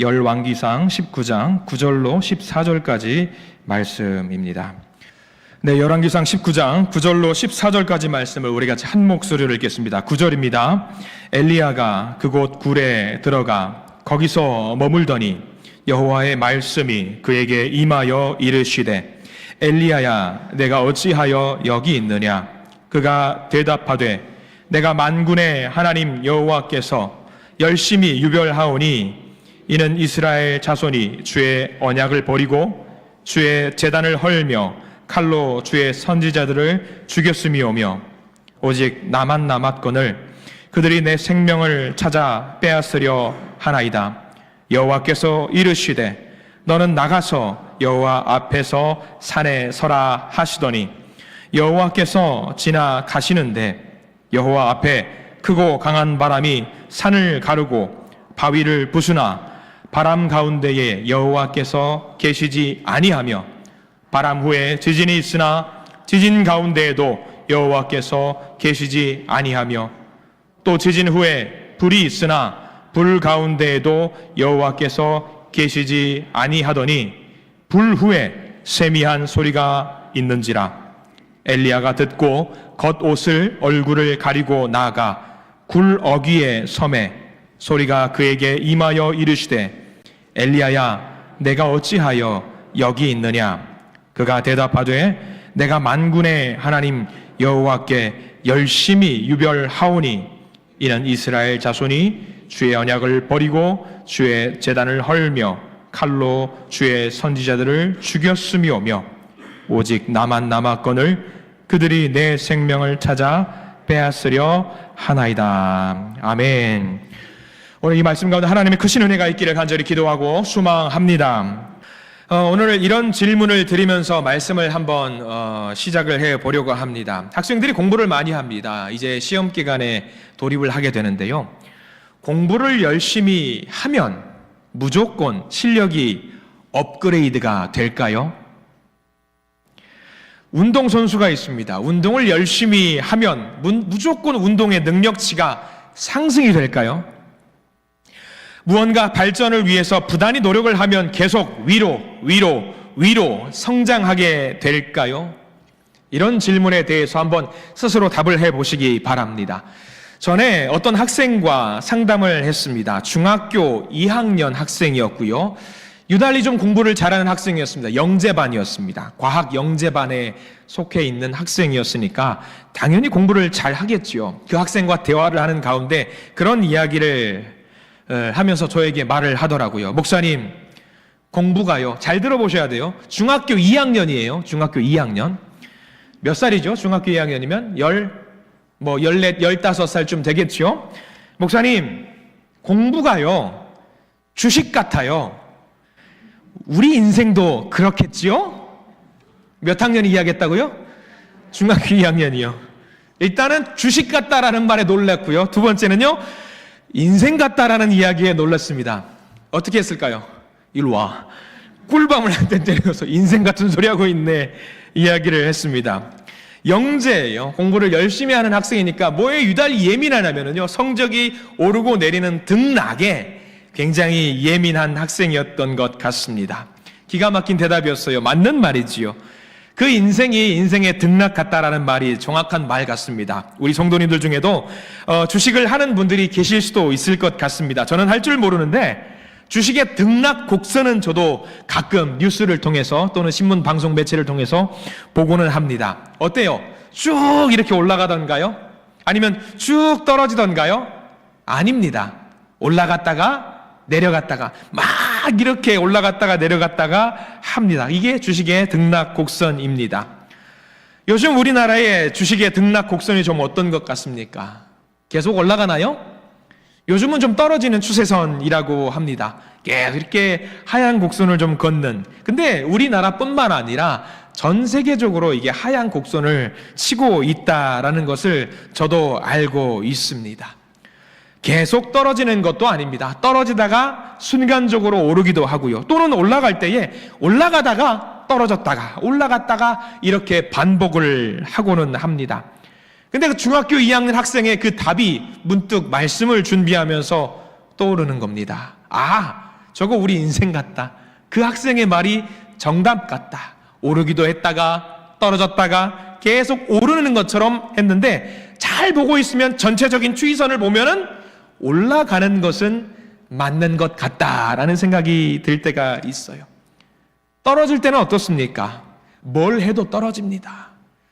열왕기상 19장 9절로 14절까지 말씀입니다. 네, 열왕기상 19장 9절로 14절까지 말씀을 우리 같이 한 목소리로 읽겠습니다. 9절입니다. 엘리야가 그곳 굴에 들어가 거기서 머물더니 여호와의 말씀이 그에게 임하여 이르시되 엘리야야 내가 어찌하여 여기 있느냐? 그가 대답하되 내가 만군의 하나님 여호와께서 열심히 유별하오니 이는 이스라엘 자손이 주의 언약을 버리고 주의 제단을 헐며 칼로 주의 선지자들을 죽였음이오며 오직 나만 남았거늘 그들이 내 생명을 찾아 빼앗으려 하나이다. 여호와께서 이르시되 너는 나가서 여호와 앞에서 산에 서라 하시더니 여호와께서 지나가시는데 여호와 앞에 크고 강한 바람이 산을 가르고 바위를 부수나 바람 가운데에 여호와께서 계시지 아니하며 바람 후에 지진이 있으나 지진 가운데에도 여호와께서 계시지 아니하며 또 지진 후에 불이 있으나 불 가운데에도 여호와께서 계시지 아니하더니 불 후에 세미한 소리가 있는지라. 엘리야가 듣고 겉옷을 얼굴을 가리고 나아가 굴 어귀에 섬에 소리가 그에게 임하여 이르시되 엘리야야 내가 어찌하여 여기 있느냐? 그가 대답하되 내가 만군의 하나님 여호와께 열심히 유별하오니 이는 이스라엘 자손이 주의 언약을 버리고 주의 제단을 헐며 칼로 주의 선지자들을 죽였음이오며 오직 나만 남았거늘 그들이 내 생명을 찾아 빼앗으려 하나이다. 아멘. 오늘 이 말씀 가운데 하나님의 크신 은혜가 있기를 간절히 기도하고 소망합니다. 오늘 이런 질문을 드리면서 말씀을 한번 시작을 해보려고 합니다. 학생들이 공부를 많이 합니다. 이제 시험 기간에 돌입을 하게 되는데요. 공부를 열심히 하면 무조건 실력이 업그레이드가 될까요? 운동선수가 있습니다. 운동을 열심히 하면 무조건 운동의 능력치가 상승이 될까요? 무언가 발전을 위해서 부단히 노력을 하면 계속 위로 성장하게 될까요? 이런 질문에 대해서 한번 스스로 답을 해보시기 바랍니다. 전에 어떤 학생과 상담을 했습니다. 중학교 2학년 학생이었고요. 유달리 좀 공부를 잘하는 학생이었습니다. 영재반이었습니다. 과학 영재반에 속해 있는 학생이었으니까 당연히 공부를 잘 하겠지요. 그 학생과 대화를 하는 가운데 그런 이야기를 하면서 저에게 말을 하더라고요. 목사님, 공부가요. 잘 들어보셔야 돼요. 중학교 2학년이에요. 중학교 2학년. 몇 살이죠? 중학교 2학년이면 14, 15살쯤 되겠죠? 목사님, 공부가요. 주식 같아요. 우리 인생도 그렇겠지요? 몇 학년이 이야기했다고요? 중학교 2학년이요. 일단은 주식 같다라는 말에 놀랐고요. 두 번째는요. 인생 같다라는 이야기에 놀랐습니다. 어떻게 했을까요? 이리 와. 꿀밤을 한 대 때려서 인생 같은 소리 하고 있네. 이야기를 했습니다. 영재예요. 공부를 열심히 하는 학생이니까 뭐에 유달리 예민하냐면요. 성적이 오르고 내리는 등락에 굉장히 예민한 학생이었던 것 같습니다. 기가 막힌 대답이었어요. 맞는 말이지요. 그 인생이 인생의 등락 같다라는 말이 정확한 말 같습니다. 우리 성도님들 중에도 주식을 하는 분들이 계실 수도 있을 것 같습니다. 저는 할 줄 모르는데 주식의 등락 곡선은 저도 가끔 뉴스를 통해서 또는 신문 방송 매체를 통해서 보고는 합니다. 어때요? 쭉 이렇게 올라가던가요? 아니면 쭉 떨어지던가요? 아닙니다. 올라갔다가 내려갔다가 막 이렇게 올라갔다가 내려갔다가 합니다. 이게 주식의 등락 곡선입니다. 요즘 우리나라의 주식의 등락 곡선이 좀 어떤 것 같습니까? 계속 올라가나요? 요즘은 좀 떨어지는 추세선이라고 합니다. 계속 이렇게 하향 곡선을 좀 걷는. 근데 우리나라뿐만 아니라 전 세계적으로 이게 하향 곡선을 치고 있다라는 것을 저도 알고 있습니다. 계속 떨어지는 것도 아닙니다. 떨어지다가 순간적으로 오르기도 하고요. 또는 올라갈 때에 올라가다가 떨어졌다가 올라갔다가 이렇게 반복을 하고는 합니다. 근데 그 중학교 2학년 학생의 그 답이 문득 말씀을 준비하면서 떠오르는 겁니다. 저거 우리 인생 같다. 그 학생의 말이 정답 같다. 오르기도 했다가 떨어졌다가 계속 오르는 것처럼 했는데 잘 보고 있으면 전체적인 추이선을 보면은 올라가는 것은 맞는 것 같다라는 생각이 들 때가 있어요. 떨어질 때는 어떻습니까? 뭘 해도 떨어집니다.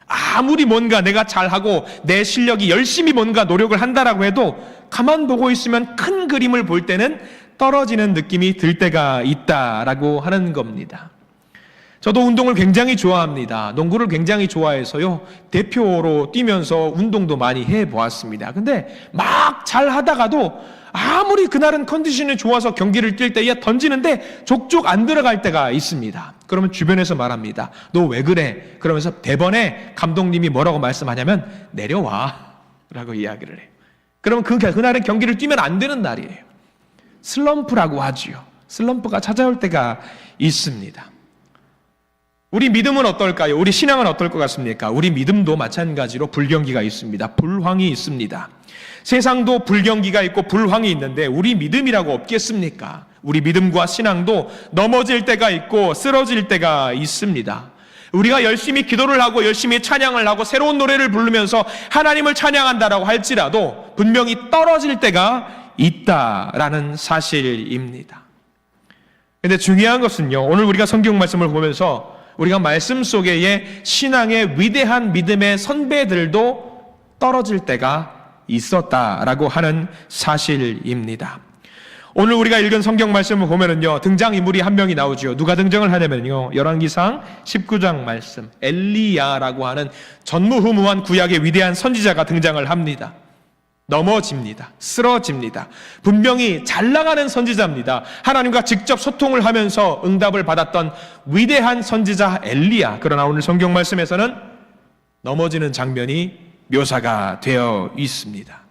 아무리 뭔가 내가 잘하고 내 실력이 열심히 뭔가 노력을 한다라고 해도 가만 보고 있으면 큰 그림을 볼 때는 떨어지는 느낌이 들 때가 있다라고 하는 겁니다. 저도 운동을 굉장히 좋아합니다. 농구를 굉장히 좋아해서요, 대표로 뛰면서 운동도 많이 해보았습니다. 근데 막 잘하다가도 아무리 그날은 컨디션이 좋아서 경기를 뛸 때에 던지는데 족족 안 들어갈 때가 있습니다. 그러면 주변에서 말합니다. 너 왜 그래? 그러면서 대번에 감독님이 뭐라고 말씀하냐면 내려와 라고 이야기를 해요. 그러면 그날은 경기를 뛰면 안 되는 날이에요. 슬럼프라고 하지요. 슬럼프가 찾아올 때가 있습니다. 우리 믿음은 어떨까요? 우리 신앙은 어떨 것 같습니까? 우리 믿음도 마찬가지로 불경기가 있습니다. 불황이 있습니다. 세상도 불경기가 있고 불황이 있는데 우리 믿음이라고 없겠습니까? 우리 믿음과 신앙도 넘어질 때가 있고 쓰러질 때가 있습니다. 우리가 열심히 기도를 하고 열심히 찬양을 하고 새로운 노래를 부르면서 하나님을 찬양한다라고 할지라도 분명히 떨어질 때가 있다라는 사실입니다. 그런데 중요한 것은요, 오늘 우리가 성경 말씀을 보면서 우리가 말씀 속에의 신앙의 위대한 믿음의 선배들도 떨어질 때가 있었다라고 하는 사실입니다. 오늘 우리가 읽은 성경 말씀을 보면은요, 등장인물이 한 명이 나오죠. 누가 등장을 하냐면요, 열왕기상 19장 말씀, 엘리야라고 하는 전무후무한 구약의 위대한 선지자가 등장을 합니다. 넘어집니다. 쓰러집니다. 분명히 잘 나가는 선지자입니다. 하나님과 직접 소통을 하면서 응답을 받았던 위대한 선지자 엘리야. 그러나 오늘 성경 말씀에서는 넘어지는 장면이 묘사가 되어 있습니다.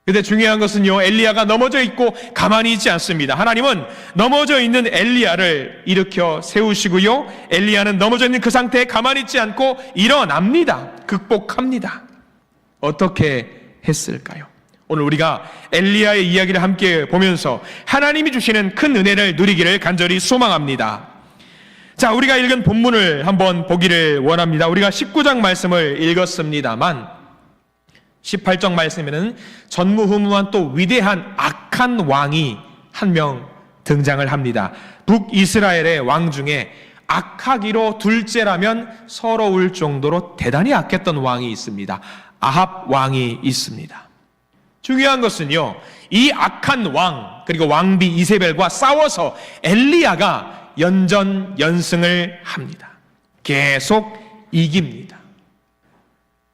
그런데 중요한 것은요, 엘리야가 넘어져 있고 가만히 있지 않습니다. 하나님은 넘어져 있는 엘리야를 일으켜 세우시고요, 엘리야는 넘어져 있는 그 상태에 가만히 있지 않고 일어납니다. 극복합니다. 어떻게 했을까요? 오늘 우리가 엘리야의 이야기를 함께 보면서 하나님이 주시는 큰 은혜를 누리기를 간절히 소망합니다. 자, 우리가 읽은 본문을 한번 보기를 원합니다. 우리가 19장 말씀을 읽었습니다만 18장 말씀에는 전무후무한 또 위대한 악한 왕이 한 명 등장을 합니다. 북이스라엘의 왕 중에 악하기로 둘째라면 서러울 정도로 대단히 악했던 왕이 있습니다. 아합 왕이 있습니다. 중요한 것은요, 이 악한 왕 그리고 왕비 이세벨과 싸워서 엘리야가 연전연승을 합니다. 계속 이깁니다.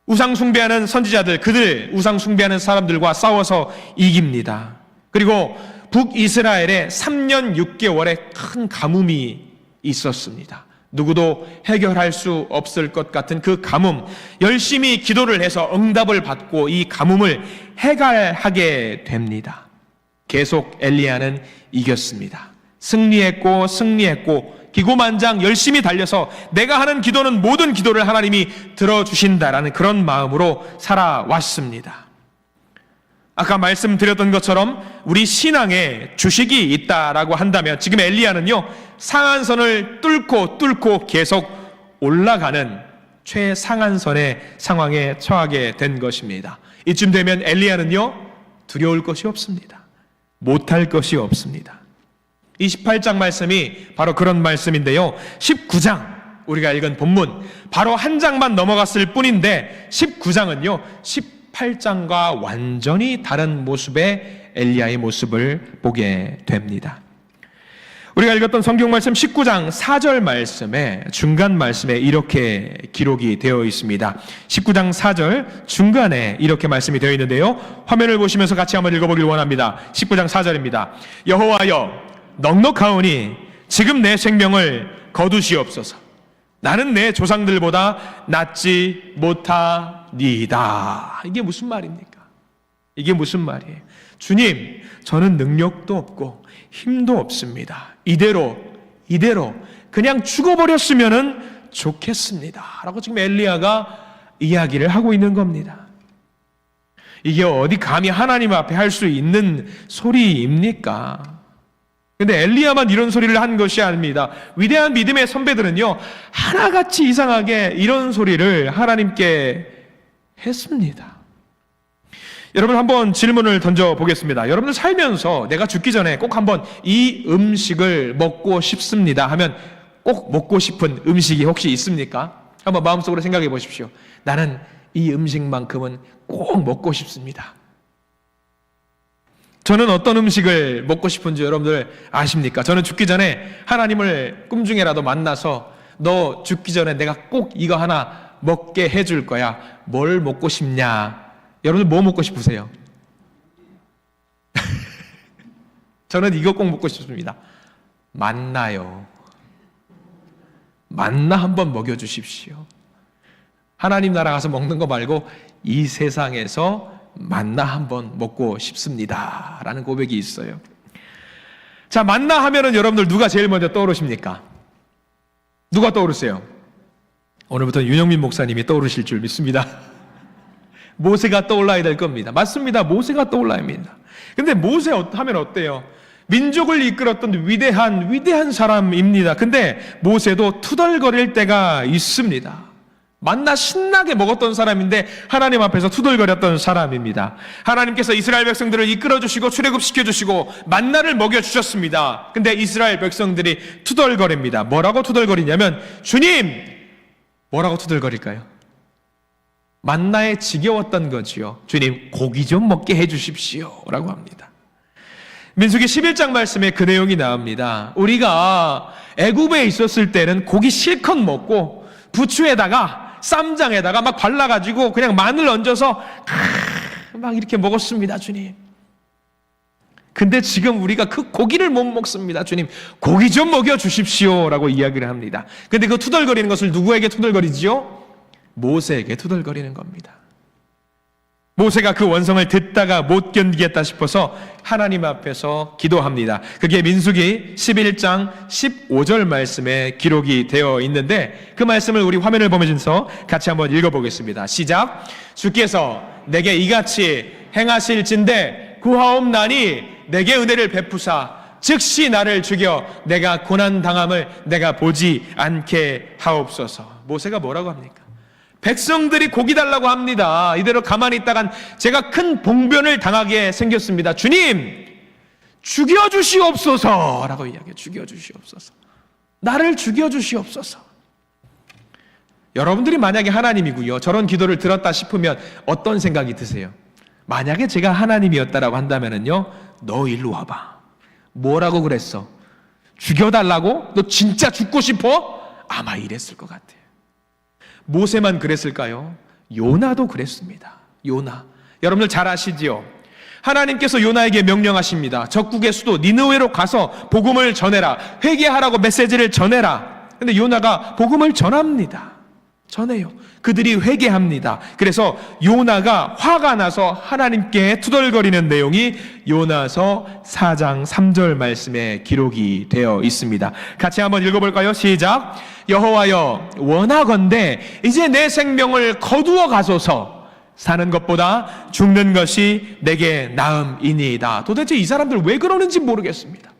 우상 숭배하는 선지자들, 그들 우상 숭배하는 사람들과 싸워서 이깁니다. 그리고 북이스라엘에 3년 6개월의 큰 가뭄이 있었습니다. 누구도 해결할 수 없을 것 같은 그 가뭄, 열심히 기도를 해서 응답을 받고 이 가뭄을 해결하게 됩니다. 계속 엘리야는 이겼습니다. 승리했고 기고만장 열심히 달려서 내가 하는 기도는 모든 기도를 하나님이 들어주신다라는 그런 마음으로 살아왔습니다. 아까 말씀드렸던 것처럼 우리 신앙에 주식이 있다라고 한다면 지금 엘리야는요, 상한선을 뚫고 계속 올라가는 최상한선의 상황에 처하게 된 것입니다. 이쯤 되면 엘리야는요, 두려울 것이 없습니다. 못할 것이 없습니다. 28장 말씀이 바로 그런 말씀인데요, 19장 우리가 읽은 본문 바로 한 장만 넘어갔을 뿐인데 19장은요 18장과 완전히 다른 모습의 엘리야의 모습을 보게 됩니다. 우리가 읽었던 성경 말씀 19장 4절 말씀에 중간 말씀에 이렇게 기록이 되어 있습니다. 19장 4절 중간에 이렇게 말씀이 되어 있는데요, 화면을 보시면서 같이 한번 읽어보길 원합니다. 19장 4절입니다. 여호와여 넉넉하오니 지금 내 생명을 거두시옵소서. 나는 내 조상들보다 낫지 못하니이다. 이게 무슨 말입니까? 이게 무슨 말이에요? 주님, 저는 능력도 없고 힘도 없습니다. 이대로 그냥 죽어버렸으면 좋겠습니다 라고 지금 엘리야가 이야기를 하고 있는 겁니다. 이게 어디 감히 하나님 앞에 할 수 있는 소리입니까? 근데 엘리야만 이런 소리를 한 것이 아닙니다. 위대한 믿음의 선배들은요, 하나같이 이상하게 이런 소리를 하나님께 했습니다. 여러분, 한번 질문을 던져보겠습니다. 여러분들 살면서 내가 죽기 전에 꼭 한번 이 음식을 먹고 싶습니다 하면 꼭 먹고 싶은 음식이 혹시 있습니까? 한번 마음속으로 생각해 보십시오. 나는 이 음식만큼은 꼭 먹고 싶습니다. 저는 어떤 음식을 먹고 싶은지 여러분들 아십니까? 저는 죽기 전에 하나님을 꿈중에라도 만나서 너 죽기 전에 내가 꼭 이거 하나 먹게 해줄 거야. 뭘 먹고 싶냐? 여러분들 뭐 먹고 싶으세요? 저는 이거 꼭 먹고 싶습니다. 만나요. 만나 한번 먹여주십시오. 하나님 나라 가서 먹는 거 말고 이 세상에서 만나 한번 먹고 싶습니다 라는 고백이 있어요. 자, 만나 하면은 여러분들 누가 제일 먼저 떠오르십니까? 누가 떠오르세요? 오늘부터 윤영민 목사님이 떠오르실 줄 믿습니다. 모세가 떠올라야 될 겁니다. 맞습니다. 모세가 떠올라야 합니다. 근데 모세 하면 어때요? 민족을 이끌었던 위대한 사람입니다. 근데 모세도 투덜거릴 때가 있습니다. 만나 신나게 먹었던 사람인데 하나님 앞에서 투덜거렸던 사람입니다. 하나님께서 이스라엘 백성들을 이끌어주시고 출애굽시켜주시고 만나를 먹여주셨습니다. 근데 이스라엘 백성들이 투덜거립니다. 뭐라고 투덜거리냐면, 주님! 뭐라고 투덜거릴까요? 만나에 지겨웠던 거지요. 주님, 고기 좀 먹게 해주십시오 라고 합니다. 민수기 11장 말씀에 그 내용이 나옵니다. 우리가 애굽에 있었을 때는 고기 실컷 먹고 부추에다가 쌈장에다가 막 발라가지고 그냥 마늘 얹어서 막 이렇게 먹었습니다, 주님. 근데 지금 우리가 그 고기를 못 먹습니다, 주님. 고기 좀 먹여주십시오 라고 이야기를 합니다. 근데 그 투덜거리는 것을 누구에게 투덜거리지요? 모세에게 투덜거리는 겁니다. 모세가 그 원성을 듣다가 못 견디겠다 싶어서 하나님 앞에서 기도합니다. 그게 민수기 11장 15절 말씀에 기록이 되어 있는데, 그 말씀을 우리 화면을 보면서 같이 한번 읽어보겠습니다. 시작. 주께서 내게 이같이 행하실진대 구하옵나니 내게 은혜를 베푸사 즉시 나를 죽여 내가 고난당함을 내가 보지 않게 하옵소서. 모세가 뭐라고 합니까? 백성들이 고기 달라고 합니다. 이대로 가만히 있다간 제가 큰 봉변을 당하게 생겼습니다. 주님, 죽여주시옵소서 라고 이야기해요. 죽여주시옵소서. 나를 죽여주시옵소서. 여러분들이 만약에 하나님이고요, 저런 기도를 들었다 싶으면 어떤 생각이 드세요? 만약에 제가 하나님이었다라고 한다면은요, 너 일로 와봐. 뭐라고 그랬어? 죽여달라고? 너 진짜 죽고 싶어? 아마 이랬을 것 같아요. 모세만 그랬을까요? 요나도 그랬습니다. 요나. 여러분들 잘 아시지요? 하나님께서 요나에게 명령하십니다. 적국의 수도 니느웨로 가서 복음을 전해라. 회개하라고 메시지를 전해라. 근데 요나가 복음을 전합니다. 전해요. 그들이 회개합니다. 그래서 요나가 화가 나서 하나님께 투덜거리는 내용이 요나서 4장 3절 말씀에 기록이 되어 있습니다. 같이 한번 읽어볼까요? 시작. 여호와여, 원하건대 이제 내 생명을 거두어 가소서. 사는 것보다 죽는 것이 내게 나음이니이다. 도대체 이 사람들 왜 그러는지 모르겠습니다.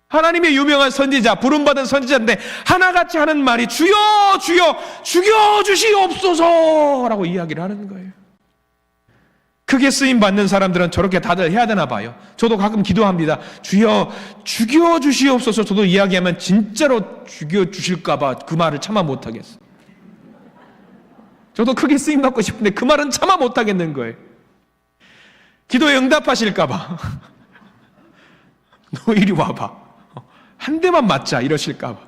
하나님의 유명한 선지자, 부름받은 선지자인데 하나같이 하는 말이 주여 주여 죽여주시옵소서 라고 이야기를 하는 거예요. 크게 쓰임받는 사람들은 저렇게 다들 해야 되나 봐요. 저도 가끔 기도합니다. 주여 죽여주시옵소서. 저도 이야기하면 진짜로 죽여주실까 봐 그 말을 참아 못하겠어요. 저도 크게 쓰임받고 싶은데 그 말은 참아 못하겠는 거예요. 기도에 응답하실까 봐. 너 이리 와봐. 한 대만 맞자 이러실까 봐.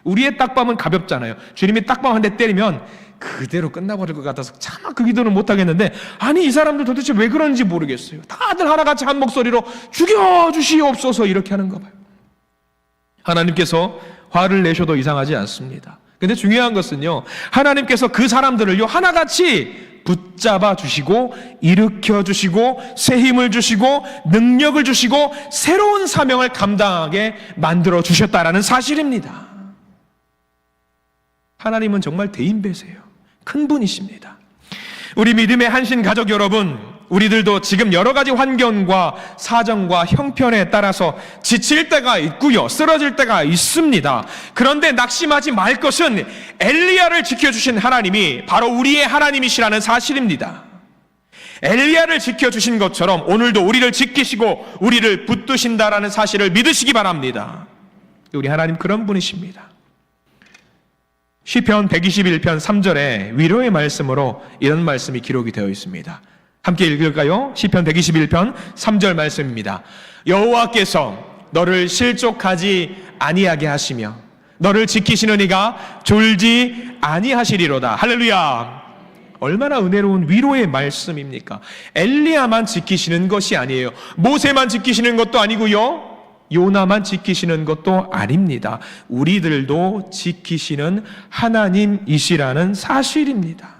우리의 딱밤은 가볍잖아요. 주님이 딱밤 한 대 때리면 그대로 끝나버릴 것 같아서 차마 그 기도는 못하겠는데, 아니 이 사람들 도대체 왜 그러는지 모르겠어요. 다들 하나같이 한 목소리로 죽여주시옵소서 이렇게 하는 거 봐요. 하나님께서 화를 내셔도 이상하지 않습니다. 근데 중요한 것은요, 하나님께서 그 사람들을요 하나같이 붙잡아 주시고 일으켜 주시고 새 힘을 주시고 능력을 주시고 새로운 사명을 감당하게 만들어 주셨다라는 사실입니다. 하나님은 정말 대인배세요. 큰 분이십니다. 우리 믿음의 한신 가족 여러분, 우리들도 지금 여러 가지 환경과 사정과 형편에 따라서 지칠 때가 있고요, 쓰러질 때가 있습니다. 그런데 낙심하지 말 것은 엘리야를 지켜주신 하나님이 바로 우리의 하나님이시라는 사실입니다. 엘리야를 지켜주신 것처럼 오늘도 우리를 지키시고 우리를 붙드신다라는 사실을 믿으시기 바랍니다. 우리 하나님 그런 분이십니다. 시편 121편 3절에 위로의 말씀으로 이런 말씀이 기록이 되어 있습니다. 함께 읽을까요? 시편 121편 3절 말씀입니다. 여호와께서 너를 실족하지 아니하게 하시며 너를 지키시는 이가 졸지 아니하시리로다. 할렐루야. 얼마나 은혜로운 위로의 말씀입니까? 엘리야만 지키시는 것이 아니에요. 모세만 지키시는 것도 아니고요, 요나만 지키시는 것도 아닙니다. 우리들도 지키시는 하나님이시라는 사실입니다.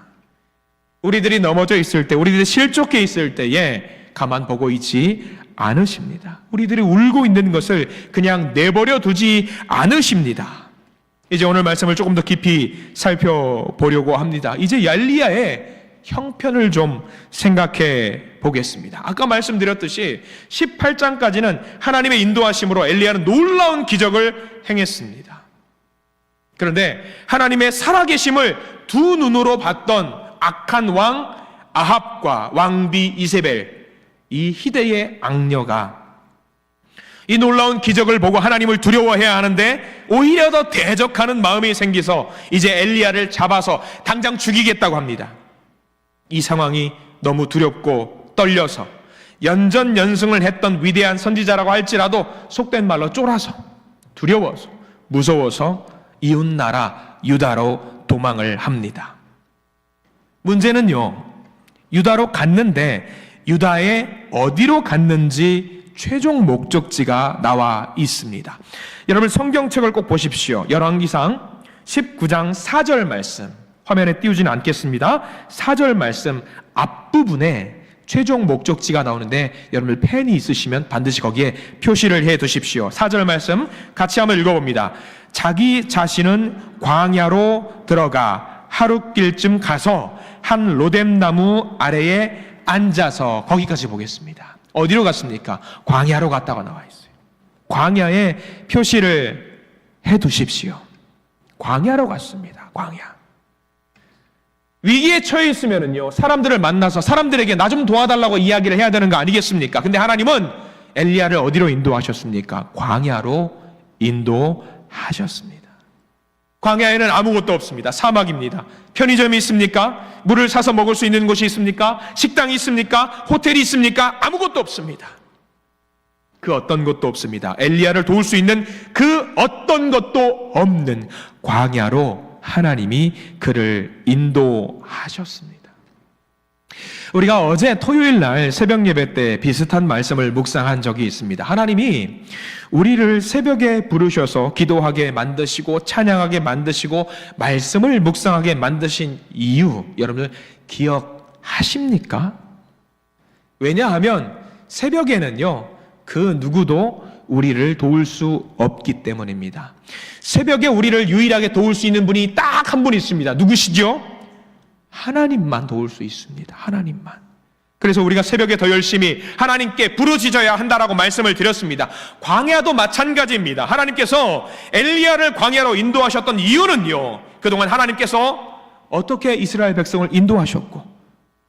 우리들이 넘어져 있을 때, 우리들이 실족해 있을 때에 가만 보고 있지 않으십니다. 우리들이 울고 있는 것을 그냥 내버려 두지 않으십니다. 이제 오늘 말씀을 조금 더 깊이 살펴보려고 합니다. 이제 엘리야의 형편을 좀 생각해 보겠습니다. 아까 말씀드렸듯이 18장까지는 하나님의 인도하심으로 엘리야는 놀라운 기적을 행했습니다. 그런데 하나님의 살아계심을 두 눈으로 봤던 악한 왕 아합과 왕비 이세벨, 이 희대의 악녀가 이 놀라운 기적을 보고 하나님을 두려워해야 하는데 오히려 더 대적하는 마음이 생겨서 이제 엘리야를 잡아서 당장 죽이겠다고 합니다. 이 상황이 너무 두렵고 떨려서 연전연승을 했던 위대한 선지자라고 할지라도 속된 말로 쫄아서, 두려워서, 무서워서 이웃나라 유다로 도망을 합니다. 문제는요, 유다로 갔는데 유다의 어디로 갔는지 최종 목적지가 나와 있습니다. 여러분 성경책을 꼭 보십시오. 열왕기상 19장 4절 말씀, 화면에 띄우지는 않겠습니다. 4절 말씀 앞부분에 최종 목적지가 나오는데 여러분 펜이 있으시면 반드시 거기에 표시를 해 두십시오. 4절 말씀 같이 한번 읽어봅니다. 자기 자신은 광야로 들어가 하룻길쯤 가서 한 로뎀나무 아래에 앉아서, 거기까지 보겠습니다. 어디로 갔습니까? 광야로 갔다고 나와 있어요. 광야에 표시를 해 두십시오. 광야로 갔습니다. 광야. 위기에 처해 있으면은요, 사람들을 만나서 사람들에게 나 좀 도와달라고 이야기를 해야 되는 거 아니겠습니까? 근데 하나님은 엘리야를 어디로 인도하셨습니까? 광야로 인도하셨습니다. 광야에는 아무것도 없습니다. 사막입니다. 편의점이 있습니까? 물을 사서 먹을 수 있는 곳이 있습니까? 식당이 있습니까? 호텔이 있습니까? 아무것도 없습니다. 그 어떤 것도 없습니다. 엘리야를 도울 수 있는 그 어떤 것도 없는 광야로 하나님이 그를 인도하셨습니다. 우리가 어제 토요일 날 새벽 예배 때 비슷한 말씀을 묵상한 적이 있습니다. 하나님이 우리를 새벽에 부르셔서 기도하게 만드시고 찬양하게 만드시고 말씀을 묵상하게 만드신 이유, 여러분들 기억하십니까? 왜냐하면 새벽에는요, 그 누구도 우리를 도울 수 없기 때문입니다. 새벽에 우리를 유일하게 도울 수 있는 분이 딱 한 분 있습니다. 누구시죠? 하나님만 도울 수 있습니다. 하나님만. 그래서 우리가 새벽에 더 열심히 하나님께 부르짖어야 한다라고 말씀을 드렸습니다. 광야도 마찬가지입니다. 하나님께서 엘리야를 광야로 인도하셨던 이유는요, 그동안 하나님께서 어떻게 이스라엘 백성을 인도하셨고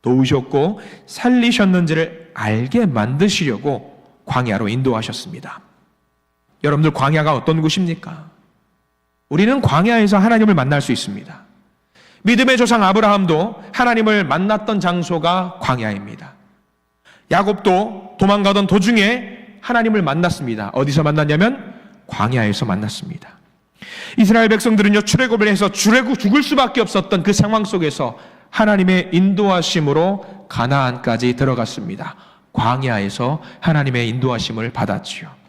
도우셨고 살리셨는지를 알게 만드시려고 광야로 인도하셨습니다. 여러분들 광야가 어떤 곳입니까? 우리는 광야에서 하나님을 만날 수 있습니다. 믿음의 조상 아브라함도 하나님을 만났던 장소가 광야입니다. 야곱도 도망가던 도중에 하나님을 만났습니다. 어디서 만났냐면 광야에서 만났습니다. 이스라엘 백성들은요, 출애굽을 해서 죽을 수밖에 없었던 그 상황 속에서 하나님의 인도하심으로 가나안까지 들어갔습니다. 광야에서 하나님의 인도하심을 받았지요.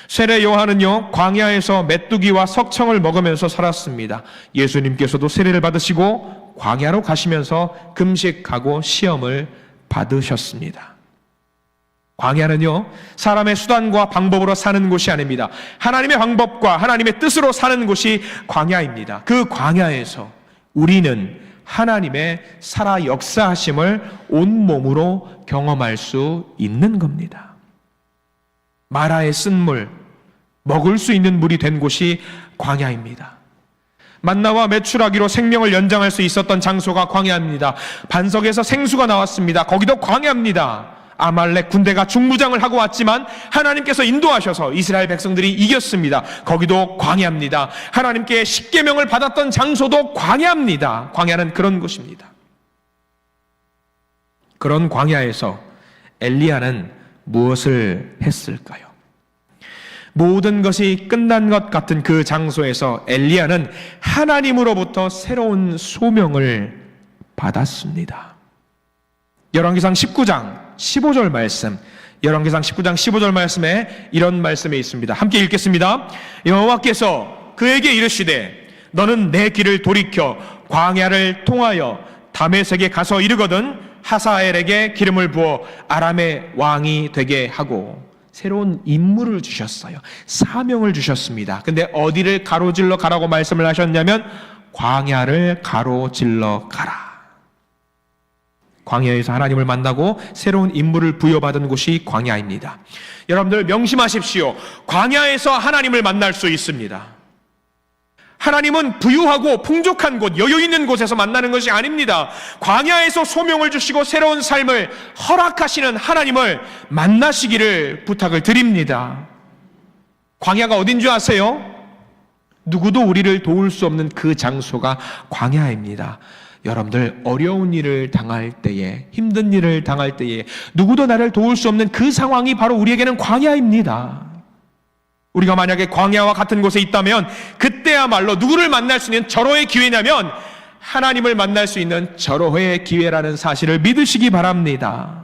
세례 요한은요, 광야에서 메뚜기와 석청을 먹으면서 살았습니다. 예수님께서도 세례를 받으시고 광야로 가시면서 금식하고 시험을 받으셨습니다. 광야는요, 사람의 수단과 방법으로 사는 곳이 아닙니다. 하나님의 방법과 하나님의 뜻으로 사는 곳이 광야입니다. 그 광야에서 우리는 하나님의 살아 역사하심을 온몸으로 경험할 수 있는 겁니다. 마라의 쓴물, 먹을 수 있는 물이 된 곳이 광야입니다. 만나와 메추라기로 생명을 연장할 수 있었던 장소가 광야입니다. 반석에서 생수가 나왔습니다. 거기도 광야입니다. 아말렉 군대가 중무장을 하고 왔지만 하나님께서 인도하셔서 이스라엘 백성들이 이겼습니다. 거기도 광야입니다. 하나님께 십계명을 받았던 장소도 광야입니다. 광야는 그런 곳입니다. 그런 광야에서 엘리야는 무엇을 했을까요? 모든 것이 끝난 것 같은 그 장소에서 엘리야는 하나님으로부터 새로운 소명을 받았습니다. 열왕기상 19장 15절 말씀, 열왕기상 19장 15절 말씀에 이런 말씀이 있습니다. 함께 읽겠습니다. 여호와께서 그에게 이르시되 너는 내 길을 돌이켜 광야를 통하여 다메섹에 가서 이르거든 하사엘에게 기름을 부어 아람의 왕이 되게 하고, 새로운 임무를 주셨어요. 사명을 주셨습니다. 근데 어디를 가로질러 가라고 말씀을 하셨냐면 광야를 가로질러 가라. 광야에서 하나님을 만나고 새로운 임무를 부여받은 곳이 광야입니다. 여러분들 명심하십시오. 광야에서 하나님을 만날 수 있습니다. 하나님은 부유하고 풍족한 곳, 여유 있는 곳에서 만나는 것이 아닙니다. 광야에서 소명을 주시고 새로운 삶을 허락하시는 하나님을 만나시기를 부탁을 드립니다. 광야가 어딘 줄 아세요? 누구도 우리를 도울 수 없는 그 장소가 광야입니다. 여러분들 어려운 일을 당할 때에, 힘든 일을 당할 때에 누구도 나를 도울 수 없는 그 상황이 바로 우리에게는 광야입니다. 우리가 만약에 광야와 같은 곳에 있다면 그때야말로 누구를 만날 수 있는 절호의 기회냐면 하나님을 만날 수 있는 절호의 기회라는 사실을 믿으시기 바랍니다.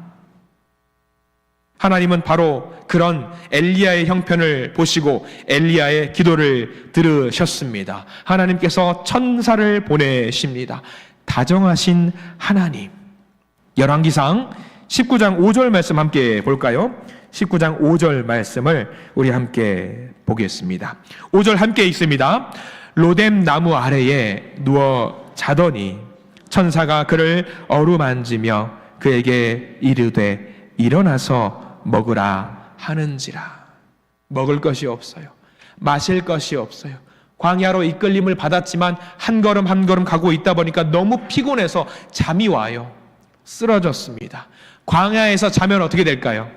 하나님은 바로 그런 엘리야의 형편을 보시고 엘리야의 기도를 들으셨습니다. 하나님께서 천사를 보내십니다. 다정하신 하나님. 열왕기상 19장 5절 말씀 함께 볼까요? 19장 5절 말씀을 우리 함께 보겠습니다. 5절 함께 읽습니다. 로뎀 나무 아래에 누워 자더니 천사가 그를 어루만지며 그에게 이르되 일어나서 먹으라 하는지라. 먹을 것이 없어요. 마실 것이 없어요. 광야로 이끌림을 받았지만 한 걸음 한 걸음 가고 있다 보니까 너무 피곤해서 잠이 와요. 쓰러졌습니다. 광야에서 자면 어떻게 될까요?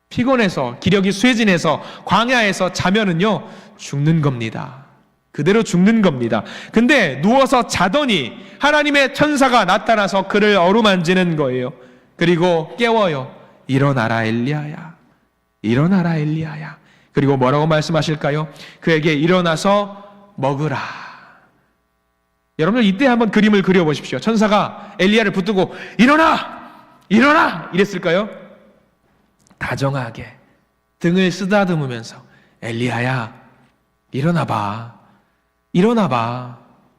피곤해서 기력이 쇠진해서 광야에서 자면은요 죽는 겁니다. 그대로 죽는 겁니다. 근데 누워서 자더니 하나님의 천사가 나타나서 그를 어루만지는 거예요. 그리고 깨워요. 일어나라 엘리야야. 일어나라 엘리야야. 그리고 뭐라고 말씀하실까요? 그에게 일어나서 먹으라. 여러분들 이때 한번 그림을 그려보십시오. 천사가 엘리야를 붙들고 일어나! 일어나! 이랬을까요? 다정하게 등을 쓰다듬으면서 엘리야야 일어나봐. 일어나봐.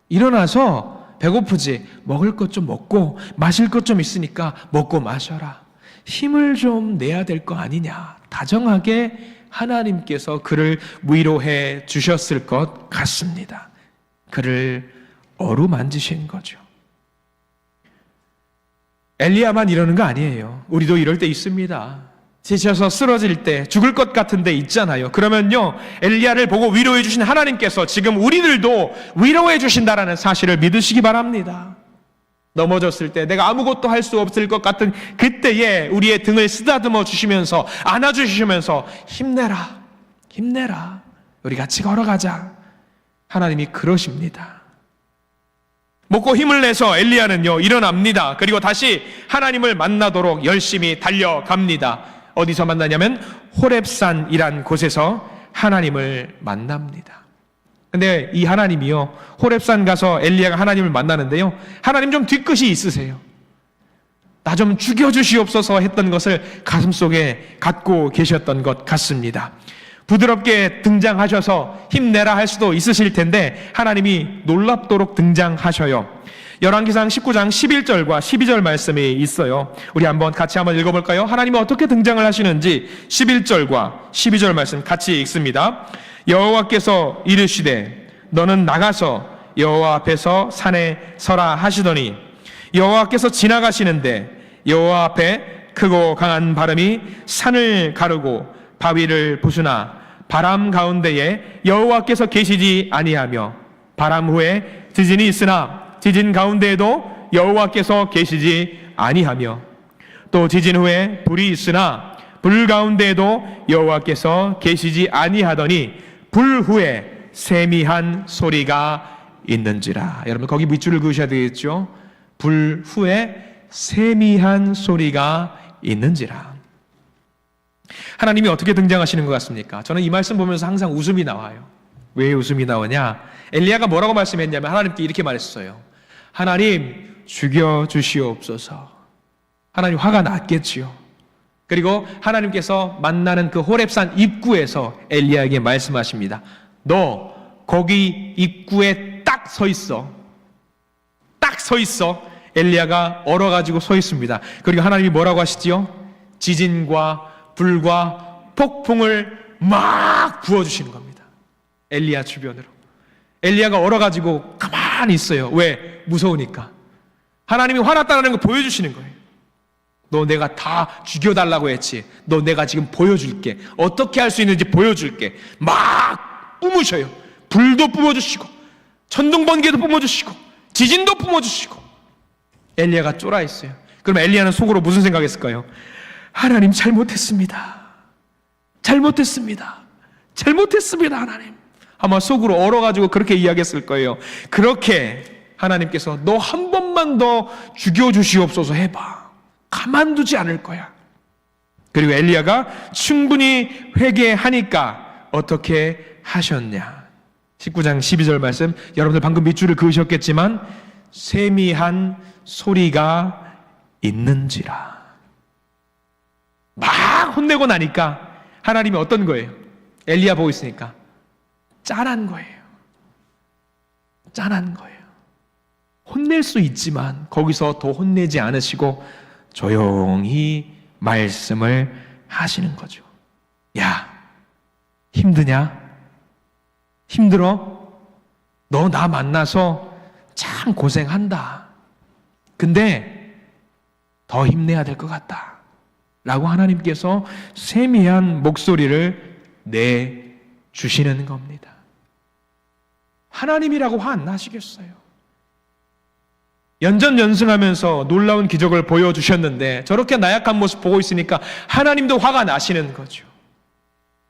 일어나서 배고프지? 먹을 것 좀 먹고 마실 것 좀 있으니까 먹고 마셔라. 힘을 좀 내야 될 거 아니냐. 다정하게 하나님께서 그를 위로해 주셨을 것 같습니다. 그를 어루만지신 거죠. 엘리야만 이러는 거 아니에요. 우리도 이럴 때 있습니다. 지쳐서 쓰러질 때, 죽을 것 같은 데 있잖아요. 그러면요 엘리야를 보고 위로해 주신 하나님께서 지금 우리들도 위로해 주신다라는 사실을 믿으시기 바랍니다. 넘어졌을 때 내가 아무것도 할 수 없을 것 같은 그때에 우리의 등을 쓰다듬어 주시면서 안아주시면서 힘내라, 힘내라, 우리 같이 걸어가자. 하나님이 그러십니다. 먹고 힘을 내서 엘리야는요 일어납니다. 그리고 다시 하나님을 만나도록 열심히 달려갑니다. 어디서 만나냐면 호렙산이란 곳에서 하나님을 만납니다. 근데 이 하나님이요 호렙산 가서 엘리야가 하나님을 만나는데요 하나님 좀 뒤끝이 있으세요. 나 좀 죽여주시옵소서 했던 것을 가슴속에 갖고 계셨던 것 같습니다. 부드럽게 등장하셔서 힘내라 할 수도 있으실 텐데 하나님이 놀랍도록 등장하셔요. 열왕기상 19장 11절과 12절 말씀이 있어요. 우리 같이 한번 읽어볼까요? 하나님은 어떻게 등장을 하시는지 11절과 12절 말씀 같이 읽습니다. 여호와께서 이르시되 너는 나가서 여호와 앞에서 산에 서라 하시더니 여호와께서 지나가시는데 여호와 앞에 크고 강한 바람이 산을 가르고 바위를 부수나 바람 가운데에 여호와께서 계시지 아니하며 바람 후에 지진이 있으나 지진 가운데에도 여호와께서 계시지 아니하며 또 지진 후에 불이 있으나 불 가운데에도 여호와께서 계시지 아니하더니 불 후에 세미한 소리가 있는지라. 여러분 거기 밑줄을 그으셔야 되겠죠. 불 후에 세미한 소리가 있는지라. 하나님이 어떻게 등장하시는 것 같습니까? 저는 이 말씀 보면서 항상 웃음이 나와요. 왜 웃음이 나오냐? 엘리야가 뭐라고 말씀했냐면 하나님께 이렇게 말했어요. 하나님 죽여주시옵소서. 하나님 화가 났겠지요. 그리고 하나님께서 만나는 그 호렙산 입구에서 엘리야에게 말씀하십니다. 너 거기 입구에 딱 서 있어. 딱 서 있어. 엘리야가 얼어가지고 서 있습니다. 그리고 하나님이 뭐라고 하시지요? 지진과 불과 폭풍을 막 부어주시는 겁니다. 엘리야 주변으로. 엘리야가 얼어가지고 가만히 있어요. 왜? 무서우니까. 하나님이 화났다는 걸 보여주시는 거예요. 너 내가 다 죽여달라고 했지. 너 내가 지금 보여줄게. 어떻게 할 수 있는지 보여줄게. 막 뿜으셔요. 불도 뿜어주시고 천둥 번개도 뿜어주시고 지진도 뿜어주시고. 엘리야가 쫄아 있어요. 그럼 엘리야는 속으로 무슨 생각했을까요? 하나님 잘못했습니다. 잘못했습니다. 잘못했습니다. 하나님. 아마 속으로 얼어가지고 그렇게 이야기했을 거예요. 그렇게 하나님께서 너 한 번만 더 죽여주시옵소서 해봐. 가만두지 않을 거야. 그리고 엘리야가 충분히 회개하니까 어떻게 하셨냐? 19장 12절 말씀, 여러분들 방금 밑줄을 그으셨겠지만 세미한 소리가 있는지라. 막 혼내고 나니까 하나님이 어떤 거예요? 엘리야 보고 있으니까 짠한 거예요. 짠한 거예요. 혼낼 수 있지만 거기서 더 혼내지 않으시고 조용히 말씀을 하시는 거죠. 야, 힘드냐? 힘들어? 너 나 만나서 참 고생한다. 근데 더 힘내야 될 것 같다. 라고 하나님께서 세미한 목소리를 내주시는 겁니다. 하나님이라고 화 안 나시겠어요? 연전연승하면서 놀라운 기적을 보여주셨는데 저렇게 나약한 모습 보고 있으니까 하나님도 화가 나시는 거죠.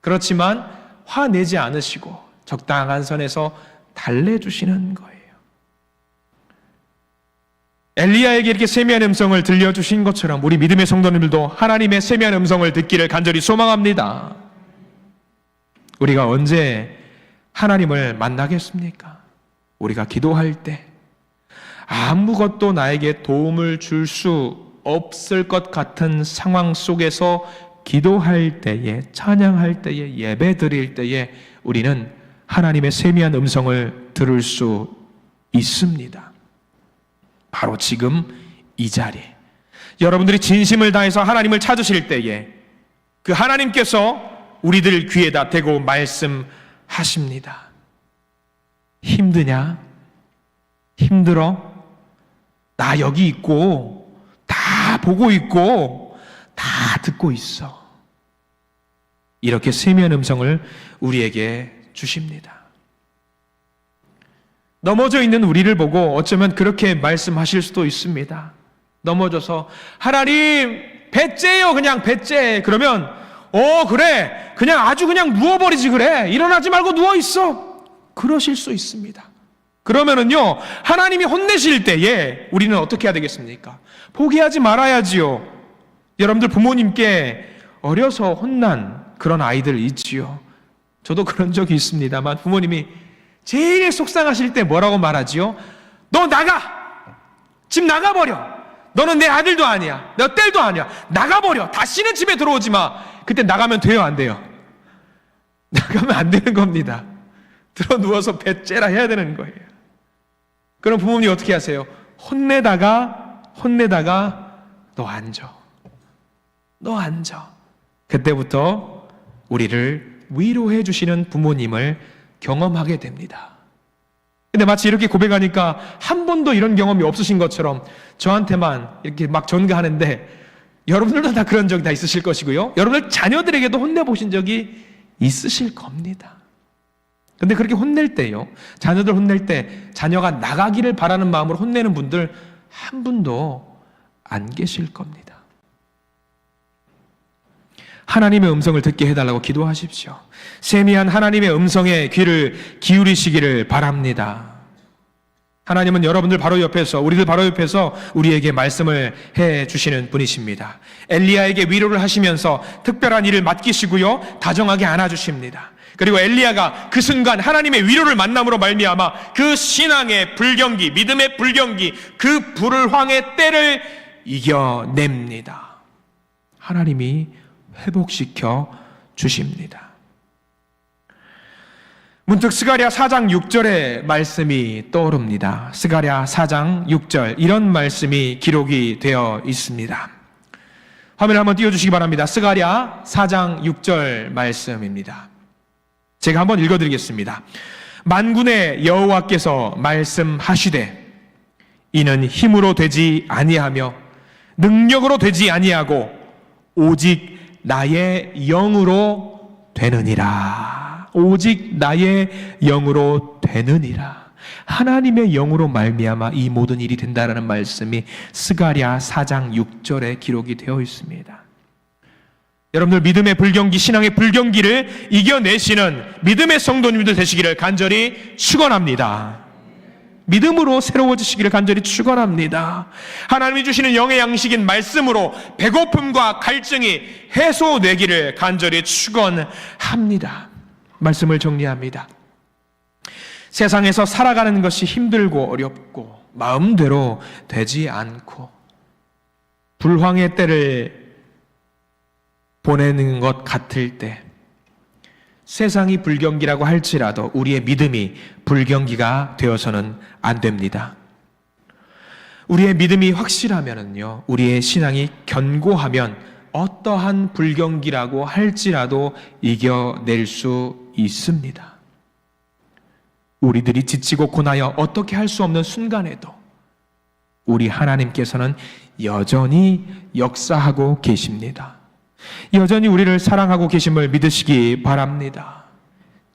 그렇지만 화내지 않으시고 적당한 선에서 달래주시는 거예요. 엘리야에게 이렇게 세미한 음성을 들려주신 것처럼 우리 믿음의 성도님들도 하나님의 세미한 음성을 듣기를 간절히 소망합니다. 우리가 언제 하나님을 만나겠습니까? 우리가 기도할 때 아무것도 나에게 도움을 줄 수 없을 것 같은 상황 속에서 기도할 때에, 찬양할 때에, 예배 드릴 때에 우리는 하나님의 세미한 음성을 들을 수 있습니다. 바로 지금 이 자리에 여러분들이 진심을 다해서 하나님을 찾으실 때에 그 하나님께서 우리들 귀에다 대고 말씀하십니다. 힘드냐? 힘들어? 나 여기 있고 다 보고 있고 다 듣고 있어. 이렇게 세미한 음성을 우리에게 주십니다. 넘어져 있는 우리를 보고 어쩌면 그렇게 말씀하실 수도 있습니다. 넘어져서 하나님 배째요, 그냥 배째. 그러면 그래, 그냥 아주 그냥 누워버리지. 그래, 일어나지 말고 누워있어. 그러실 수 있습니다. 그러면은요, 하나님이 혼내실 때에 우리는 어떻게 해야 되겠습니까? 포기하지 말아야지요. 여러분들 부모님께 어려서 혼난 그런 아이들 있지요. 저도 그런 적이 있습니다만 부모님이 제일 속상하실 때 뭐라고 말하지요? 너 나가! 집 나가버려! 너는 내 아들도 아니야. 내 딸도 아니야. 나가버려! 다시는 집에 들어오지 마! 그때 나가면 돼요, 안 돼요? 나가면 안 되는 겁니다. 들어 누워서 배째라 해야 되는 거예요. 그럼 부모님이 어떻게 하세요? 혼내다가 너 앉아. 너 앉아. 그때부터 우리를 위로해 주시는 부모님을 경험하게 됩니다. 근데 마치 이렇게 고백하니까 한 번도 이런 경험이 없으신 것처럼 저한테만 이렇게 막 전가하는데, 여러분들도 다 그런 적이 다 있으실 것이고요. 여러분들 자녀들에게도 혼내보신 적이 있으실 겁니다. 근데 그렇게 혼낼 때요, 자녀들 혼낼 때 자녀가 나가기를 바라는 마음으로 혼내는 분들 한 분도 안 계실 겁니다. 하나님의 음성을 듣게 해달라고 기도하십시오. 세미한 하나님의 음성에 귀를 기울이시기를 바랍니다. 하나님은 여러분들 바로 옆에서, 우리들 바로 옆에서 우리에게 말씀을 해주시는 분이십니다. 엘리야에게 위로를 하시면서 특별한 일을 맡기시고요, 다정하게 안아주십니다. 그리고 엘리야가 그 순간 하나님의 위로를 만남으로 말미암아 그 신앙의 불경기, 믿음의 불경기, 그 불황의 때를 이겨냅니다. 하나님이 회복시켜 주십니다. 문득 스가랴 4장 6절의 말씀이 떠오릅니다. 스가랴 4장 6절, 이런 말씀이 기록이 되어 있습니다. 화면을 한번 띄워주시기 바랍니다. 스가랴 4장 6절 말씀입니다. 제가 한번 읽어드리겠습니다. 만군의 여호와께서 말씀하시되 이는 힘으로 되지 아니하며 능력으로 되지 아니하고 오직 나의 영으로 되느니라. 오직 나의 영으로 되느니라. 하나님의 영으로 말미암아 이 모든 일이 된다라는 말씀이 스가랴 4장 6절에 기록이 되어 있습니다. 여러분들 믿음의 불경기, 신앙의 불경기를 이겨내시는 믿음의 성도님들 되시기를 간절히 축원합니다. 믿음으로 새로워지시기를 간절히 축원합니다. 하나님이 주시는 영의 양식인 말씀으로 배고픔과 갈증이 해소되기를 간절히 축원합니다. 말씀을 정리합니다. 세상에서 살아가는 것이 힘들고 어렵고 마음대로 되지 않고 불황의 때를 보내는 것 같을 때, 세상이 불경기라고 할지라도 우리의 믿음이 불경기가 되어서는 안 됩니다. 우리의 믿음이 확실하면은요, 우리의 신앙이 견고하면 어떠한 불경기라고 할지라도 이겨낼 수 있습니다. 우리들이 지치고 고나여 어떻게 할 수 없는 순간에도 우리 하나님께서는 여전히 역사하고 계십니다. 여전히 우리를 사랑하고 계심을 믿으시기 바랍니다.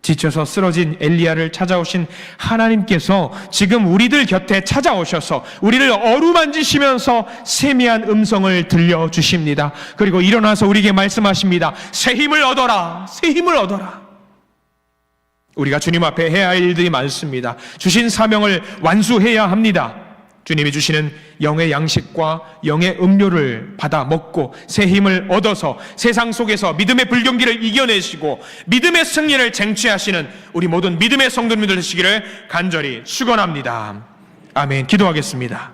지쳐서 쓰러진 엘리야를 찾아오신 하나님께서 지금 우리들 곁에 찾아오셔서 우리를 어루만지시면서 세미한 음성을 들려주십니다. 그리고 일어나서 우리에게 말씀하십니다. 새 힘을 얻어라, 새 힘을 얻어라. 우리가 주님 앞에 해야 할 일들이 많습니다. 주신 사명을 완수해야 합니다. 주님이 주시는 영의 양식과 영의 음료를 받아 먹고 새 힘을 얻어서 세상 속에서 믿음의 불경기를 이겨내시고 믿음의 승리를 쟁취하시는 우리 모든 믿음의 성도님들 되시기를 간절히 축원합니다. 아멘. 기도하겠습니다.